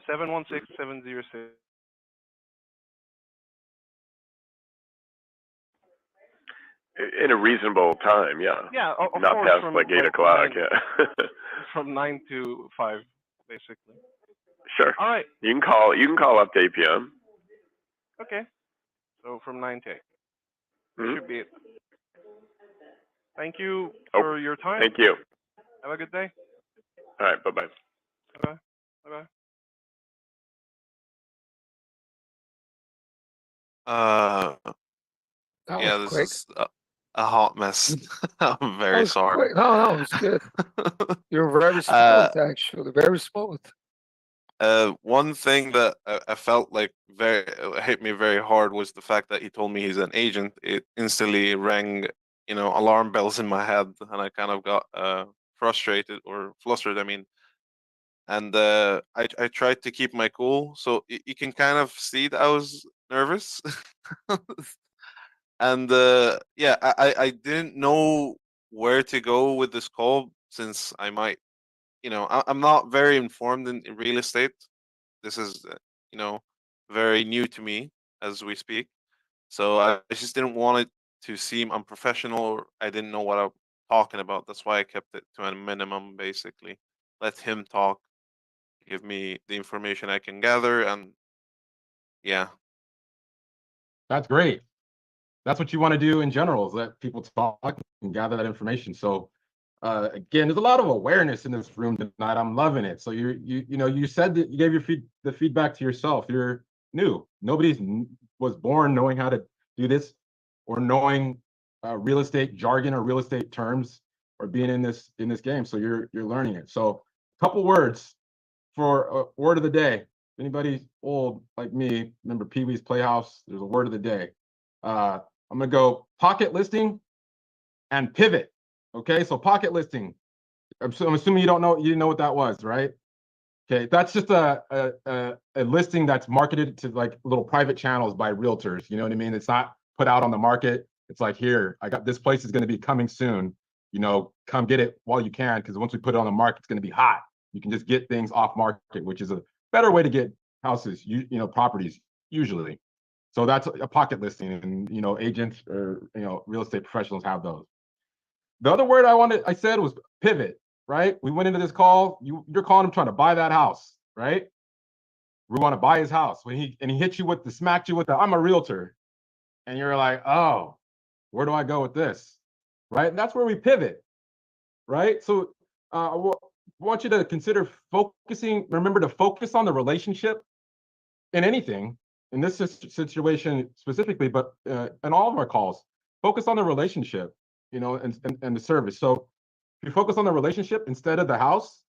716-706. In a reasonable time, yeah. Yeah, of not course. past like 8 o'clock. Yeah. From 9 to 5, basically. Sure. All right. You can call up to 8 p.m. Okay. So from 9 to 8. That Mhm. should be it. Thank you for your time. Thank you. Have a good day. All right. Bye-bye. Bye-bye. Bye-bye. That Yeah, was this quick. is a hot mess. I'm That very was sorry. quick. No, it was good. You're very smooth, actually. Very smooth. One thing that I felt like hit me very hard was the fact that he told me he's an agent. It instantly rang, alarm bells in my head, and I kind of got frustrated or flustered. I mean, and I tried to keep my cool, so you can kind of see that I was nervous. And yeah, I didn't know where to go with this call since I might, I'm not very informed in real estate. This is, very new to me as we speak. So I just didn't want it to seem unprofessional, or I didn't know what I'm talking about. That's why I kept it to a minimum, basically. Let him talk, give me the information I can gather, and yeah. That's great. That's what you want to do in general, is let people talk and gather that information. So again, there's a lot of awareness in this room tonight. I'm loving it. So you said that you gave the feedback to yourself. You're new. Nobody's was born knowing how to do this or knowing real estate jargon or real estate terms or being in this game. So you're learning it. So a couple words for word of the day. Anybody old like me, remember Pee-wee's Playhouse? There's a word of the day. I'm gonna go pocket listing and pivot. Okay, so pocket listing. I'm assuming you didn't know what that was, right? Okay, that's just a listing that's marketed to like little private channels by realtors. You know what I mean? It's not put out on the market. It's like, here, I got this place is going to be coming soon. Come get it while you can, because once we put it on the market, it's going to be hot. You can just get things off market, which is a better way to get houses, properties usually. So that's a pocket listing, and agents or real estate professionals have those. The other word I said was pivot, right? We went into this call. You're calling him trying to buy that house, right? We want to buy his house. When he hit you smacked you with the, I'm a realtor, and you're like, oh, where do I go with this, right? And that's where we pivot, right? So I want you to consider remember to focus on the relationship in anything. In this situation specifically, but in all of our calls, focus on the relationship, and the service. So if you focus on the relationship instead of the house,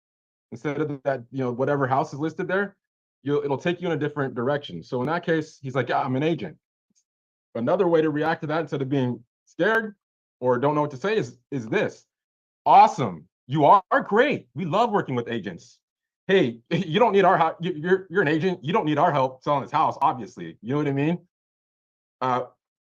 instead of that, whatever house is listed there, it'll take you in a different direction. So in that case, he's like, yeah, I'm an agent. Another way to react to that, instead of being scared or don't know what to say, is this. Awesome. You are great. We love working with agents. hey, you don't need our help. You're an agent. You don't need our help selling this house, obviously. You know what I mean?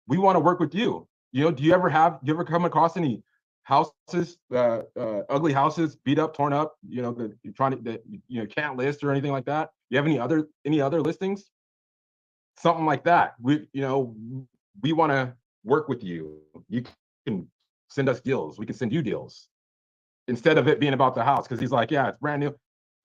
We want to work with you. You know, do you ever come across any houses, ugly houses, beat up, torn up, you know, that you're trying to, that you know, can't list or anything like that? You have any other listings? Something like that. We want to work with you. You can send us deals. We can send you deals instead of it being about the house. Because he's like, yeah, it's brand new.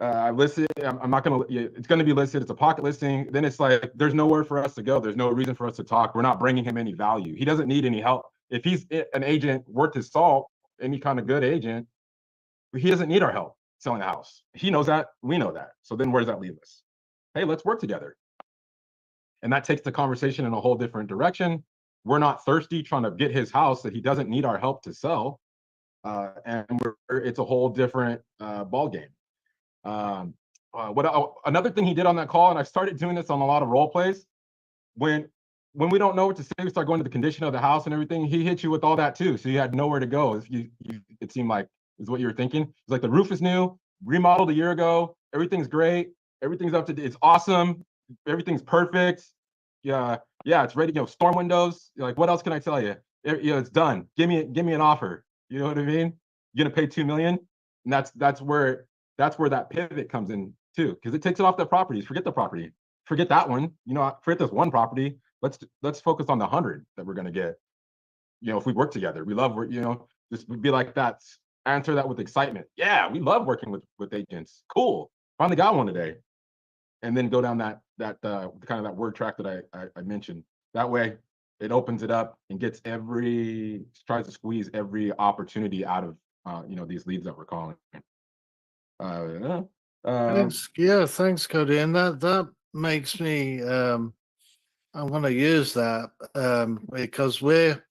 I listed. I'm not gonna. It's gonna be listed. It's a pocket listing. Then it's like there's nowhere for us to go. There's no reason for us to talk. We're not bringing him any value. He doesn't need any help. If he's an agent worth his salt, any kind of good agent, he doesn't need our help selling a house. He knows that. We know that. So then where does that leave us? Hey, let's work together. And that takes the conversation in a whole different direction. We're not thirsty trying to get his house that he doesn't need our help to sell. And it's a whole different ball game. Another thing he did on that call, and I started doing this on a lot of role plays, when we don't know what to say, we start going to the condition of the house and everything. He hit you with all that too, so you had nowhere to go. If it seemed like is what you were thinking. It's like the roof is new, remodeled a year ago, everything's great, everything's up to date, it's awesome, everything's perfect. Yeah, it's ready. You know, storm windows. You're like, what else can I tell you? It's done. Give me an offer. You know what I mean? You're gonna pay $2 million, and that's where that pivot comes in too, because it takes it off the properties. Forget the property. Forget that one. You know, forget this one property. Let's focus on the 100 that we're gonna get. You know, if we work together, we love work. You know, just be like that. Answer that with excitement. Yeah, we love working with agents. Cool. Finally got one today. And then go down that kind of that word track that I mentioned. That way, it opens it up and tries to squeeze every opportunity out of these leads that we're calling. Thanks, Cody. And that makes me I'm going to use that because we're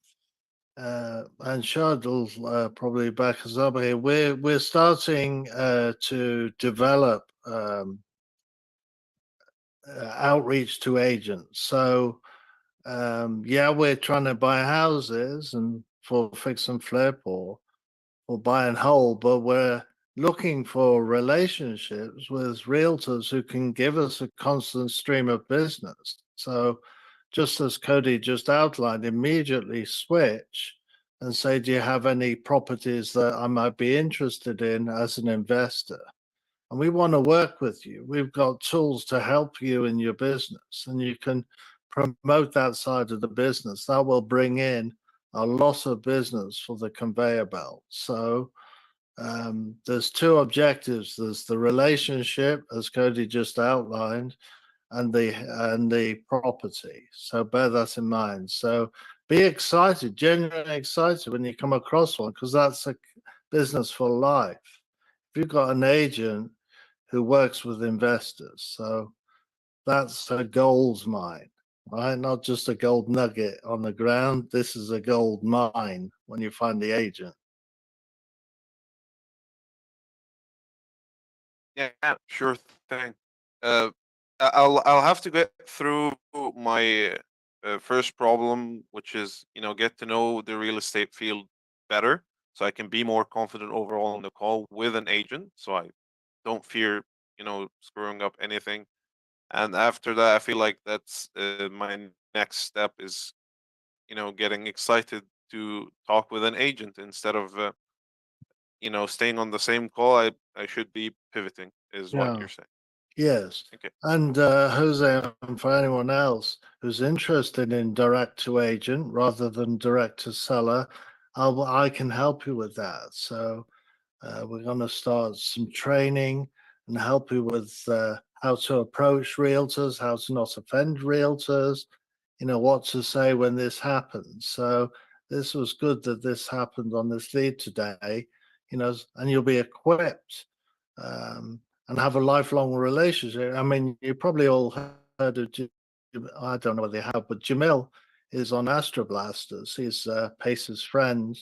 and Shad will probably back us up here. We're starting to develop outreach to agents. So we're trying to buy houses and for fix and flip or buy and hold, but we're looking for relationships with realtors who can give us a constant stream of business. So just as Cody just outlined, immediately switch and say, do you have any properties that I might be interested in as an investor? And we want to work with you. We've got tools to help you in your business, and you can promote that side of the business. That will bring in a lot of business for the conveyor belt. So there's two objectives. There's the relationship, as Cody just outlined, and the property. So bear that in mind. So be excited, genuinely excited when you come across one, because that's a business for life. If you've got an agent who works with investors, so that's a gold mine, right? Not just a gold nugget on the ground. This is a gold mine when you find the agent. Yeah, sure thing. I'll have to get through my first problem, which is get to know the real estate field better, so I can be more confident overall on the call with an agent, so I don't fear screwing up anything. And after that, I feel like that's my next step is getting excited to talk with an agent instead of staying on the same call. I should be pivoting, is what Yeah. you're saying. Yes. Okay. And Jose, and for anyone else who's interested in direct to agent rather than direct to seller, I can help you with that. So we're going to start some training and help you with how to approach realtors, how to not offend realtors, what to say when this happens. So this was good that this happened on this lead today, and you'll be equipped and have a lifelong relationship. I mean, you probably all heard of, I don't know whether they have, but Jamil is on Astro Blasters. He's Pace's friend,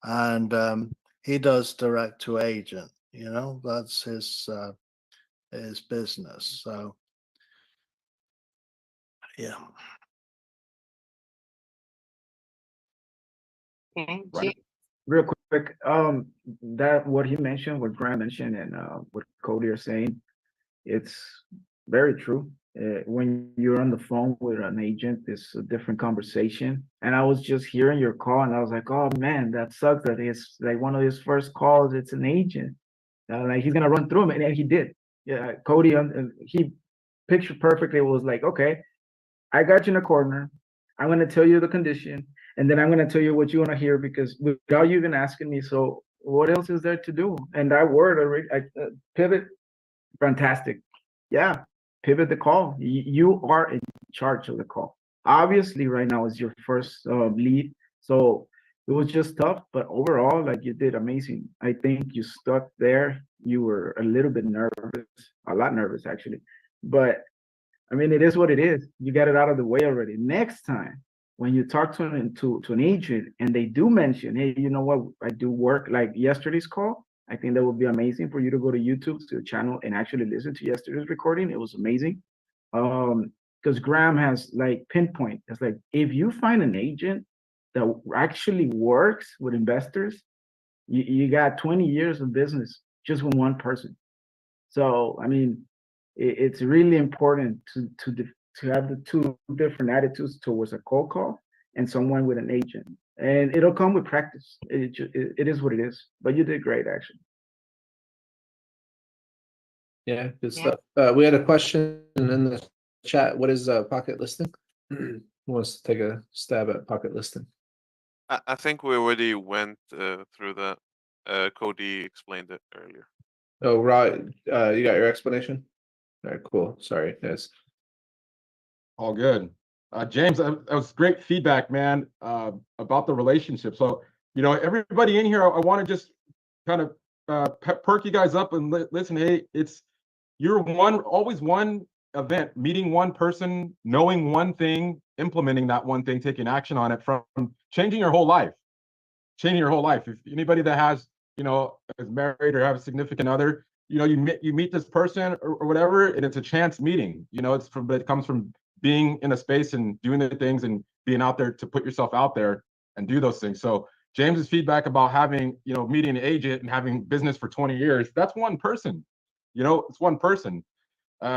and he does direct to agent. That's his business. So, yeah. Right. Real quick, that what he mentioned, what Graham mentioned, and what Cody are saying, It's very true. When you're on the phone with an agent, it's a different conversation. And I was just hearing your call, and I was like, "Oh man, that sucks. That is like one of his first calls. It's an agent. Like he's gonna run through him," and he did. Yeah, Cody, he pictured perfectly. Was like, "Okay, I got you in a corner. I'm gonna tell you the condition, and then I'm gonna tell you what you want to hear because without you even asking me, so what else is there to do?" And that word, pivot, fantastic. Yeah, pivot the call. You are in charge of the call. Obviously, right now is your first lead, so it was just tough. But overall, like you did amazing. I think you stuck there. You were a little bit nervous, a lot nervous actually, but I mean, it is what it is. You got it out of the way already. Next time, when you talk to an agent and they do mention, hey, you know what, I do work like yesterday's call. I think that would be amazing for you to go to YouTube to the channel and actually listen to yesterday's recording. It was amazing. Because Graham has like pinpoint. It's like if you find an agent that actually works with investors, you got 20 years of business just with one person. So I mean, it's really important to have the two different attitudes towards a cold call and someone with an agent, and it'll come with practice. It is what it is. But you did great, actually. Yeah, good stuff. We had a question in the chat. What is pocket listing? Who wants to take a stab at pocket listing? I think we already went through that. Cody explained it earlier. Oh, right. You got your explanation? All right, cool. Sorry, guys. All good. James, that was great feedback, man, about the relationship. So, you know, everybody in here, I want to just kind of perk you guys up and listen. Hey, you're always one event, meeting one person, knowing one thing, implementing that one thing, taking action on it, from changing your whole life. Changing your whole life. If anybody that has, you know, is married or have a significant other, you know, you meet this person or whatever, and it's a chance meeting. You know, it comes from being in a space and doing the things and being out there to put yourself out there and do those things. So James's feedback about having, you know, meeting an agent and having business for 20 years, that's one person. You know, it's one person.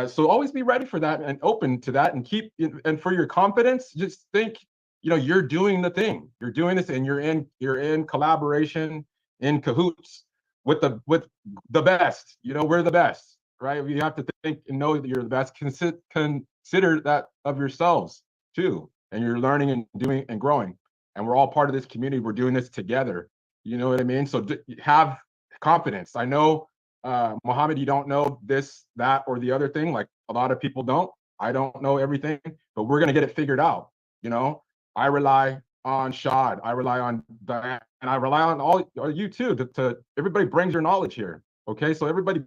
So always be ready for that and open to that, and for your confidence, just think, you know, you're doing the thing. You're doing this, and you're in collaboration, in cahoots with the best. You know, we're the best, right? You have to think and know that you're the best. Consider that of yourselves too, and you're learning and doing and growing. And we're all part of this community. We're doing this together. You know what I mean? So have confidence. I know, Mohammed, you don't know this, that, or the other thing. Like a lot of people don't. I don't know everything, but we're gonna get it figured out. You know, I rely on Shad. I rely on Diane, and I rely on all you too. To everybody brings your knowledge here. Okay, so everybody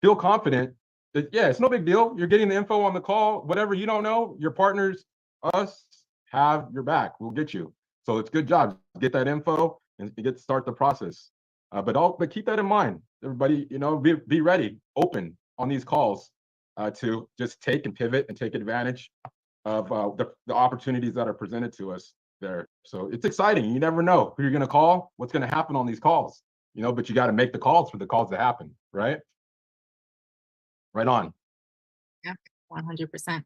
feel confident that, yeah, it's no big deal. You're getting the info on the call. Whatever you don't know, your partners, us, have your back. We'll get you. So it's good job. Get that info and get to start the process. But keep that in mind, everybody. You know, be ready, open on these calls to just take and pivot and take advantage of the opportunities that are presented to us there. So it's exciting. You never know who you're going to call, what's going to happen on these calls. You know, but you got to make the calls for the calls to happen, right? Right on. Yeah, 100%.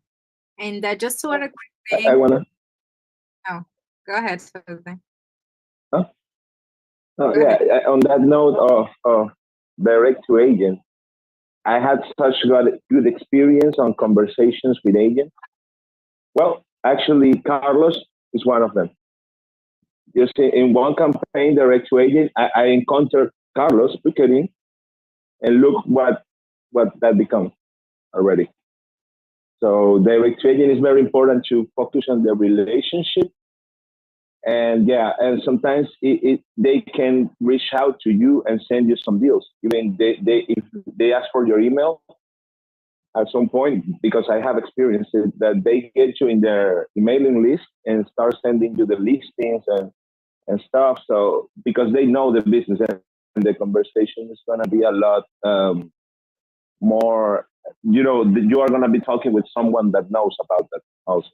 And just sort of quick thing. I wanna. Oh, go ahead, Susan. Huh? Oh yeah. On that note of direct to agent, I had such good experience on conversations with agents. Well, actually, Carlos is one of them. Just in one campaign, direct to agent, I encountered Carlos Pickering, and look what that becomes already. So direct to agent is very important to focus on the relationship. And yeah, and sometimes they can reach out to you and send you some deals. Even if they ask for your email at some point, because I have experienced it, that they get you in their emailing list and start sending you the listings and stuff. So because they know the business, and the conversation is going to be a lot more, you know, you are going to be talking with someone that knows about that also.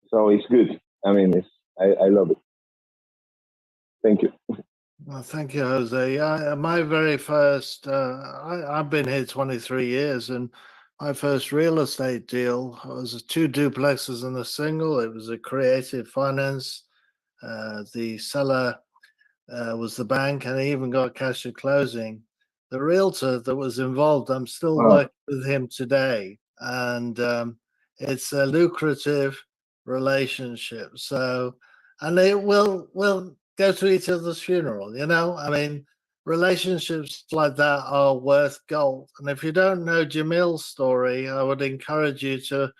So it's good. I mean, I love it. Thank you. Well, thank you, Jose. My very first, I've been here 23 years, and my first real estate deal was 2 duplexes and a single. It was a creative finance. The seller was the bank, and he even got cash at closing. The realtor that was involved, I'm still working with him today, and it's a lucrative relationship. So, and they will go to each other's funeral. You know, I mean, relationships like that are worth gold. And if you don't know Jamil's story, I would encourage you to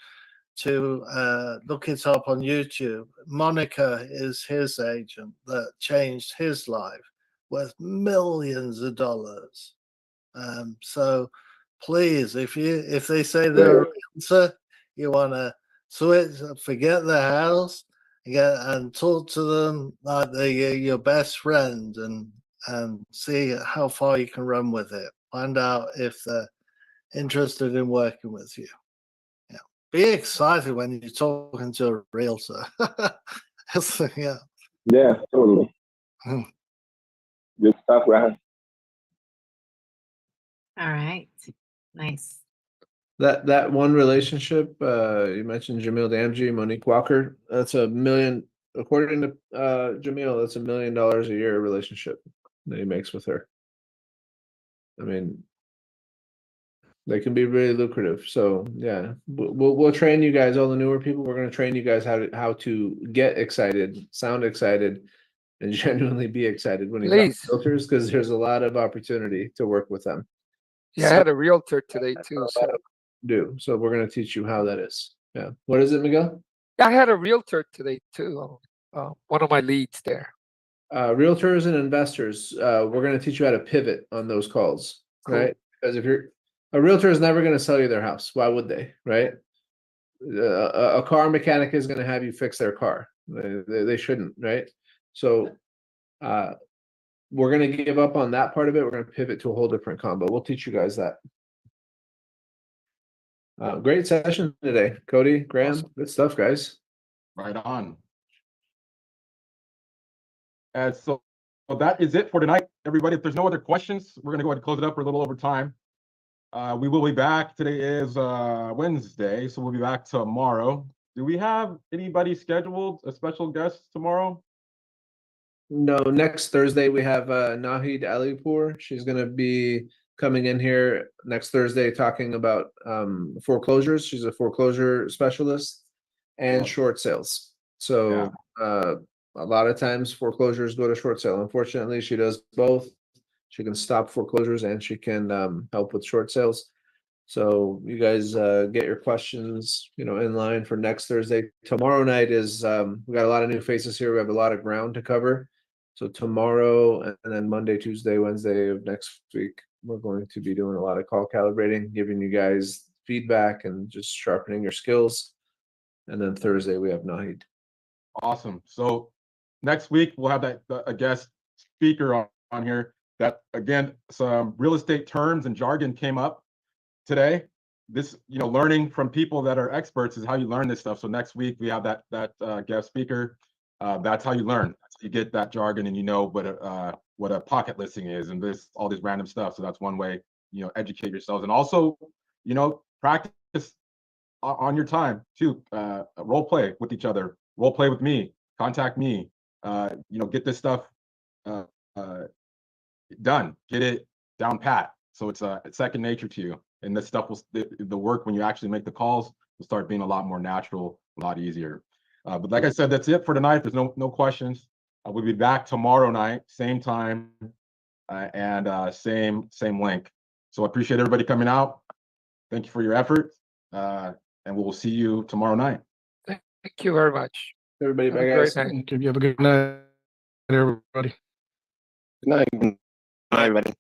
look it up on YouTube. Monica is his agent that changed his life, worth millions of dollars. So please, if they say they're a realtor, you want to switch, forget the house, and talk to them like they're your best friend, and see how far you can run with it. Find out if they're interested in working with you. Be excited when you're talking to a realtor. Yeah. Yeah, totally. Good stuff, Ryan. All right. Nice. That one relationship, you mentioned Jamil Damji, Monique Walker, that's $1 million, according to Jamil, that's $1 million a year relationship that he makes with her. I mean, they can be really lucrative. So yeah, we'll train you guys, all the newer people. We're going to train you guys how to get excited, sound excited, and genuinely be excited when you talk to filters, because there's a lot of opportunity to work with them. Yeah, I had a realtor today too. So we're going to teach you how that is. Yeah. What is it, Miguel? I had a realtor today too. One of my leads there. Realtors and investors, we're going to teach you how to pivot on those calls, right? Because if a realtor is never going to sell you their house, why would they, right? A car mechanic is going to have you fix their car. They shouldn't, right? So we're going to give up on that part of it. We're going to pivot to a whole different combo. We'll teach you guys that. Great session today, Cody, Graham. Awesome. Good stuff, guys. Right on. And so that is it for tonight, everybody. If there's no other questions, we're going to go ahead and close it up. We're a little over time. We will be back. Today is Wednesday, so we'll be back tomorrow. Do we have anybody scheduled, a special guest tomorrow? No, next Thursday we have Nahid Alipour. She's going to be coming in here next Thursday talking about foreclosures. She's a foreclosure specialist and short sales. So a lot of times foreclosures go to short sale. Unfortunately, she does both. She can stop foreclosures and she can help with short sales. So you guys get your questions, in line for next Thursday. Tomorrow night is we got a lot of new faces here. We have a lot of ground to cover. So tomorrow and then Monday, Tuesday, Wednesday of next week, we're going to be doing a lot of call calibrating, giving you guys feedback and just sharpening your skills. And then Thursday we have Nahid. Awesome. So next week we'll have a guest speaker on here. That again, some real estate terms and jargon came up today. This, learning from people that are experts is how you learn this stuff. So next week we have that guest speaker. That's how you learn. That's how you get that jargon, and what a pocket listing is, and all this random stuff. So that's one way, educate yourselves, and also, practice on your time too. Role play with each other. Role play with me. Contact me. Get this stuff done. Get it down pat. So it's second nature to you. And this stuff the work when you actually make the calls will start being a lot more natural, a lot easier. But like I said, that's it for tonight. There's no questions. We'll be back tomorrow night, same time, and same link. So I appreciate everybody coming out. Thank you for your effort, and we'll see you tomorrow night. Thank you very much. Everybody, bye guys. You have a good night, everybody. Good night. Bye, everybody.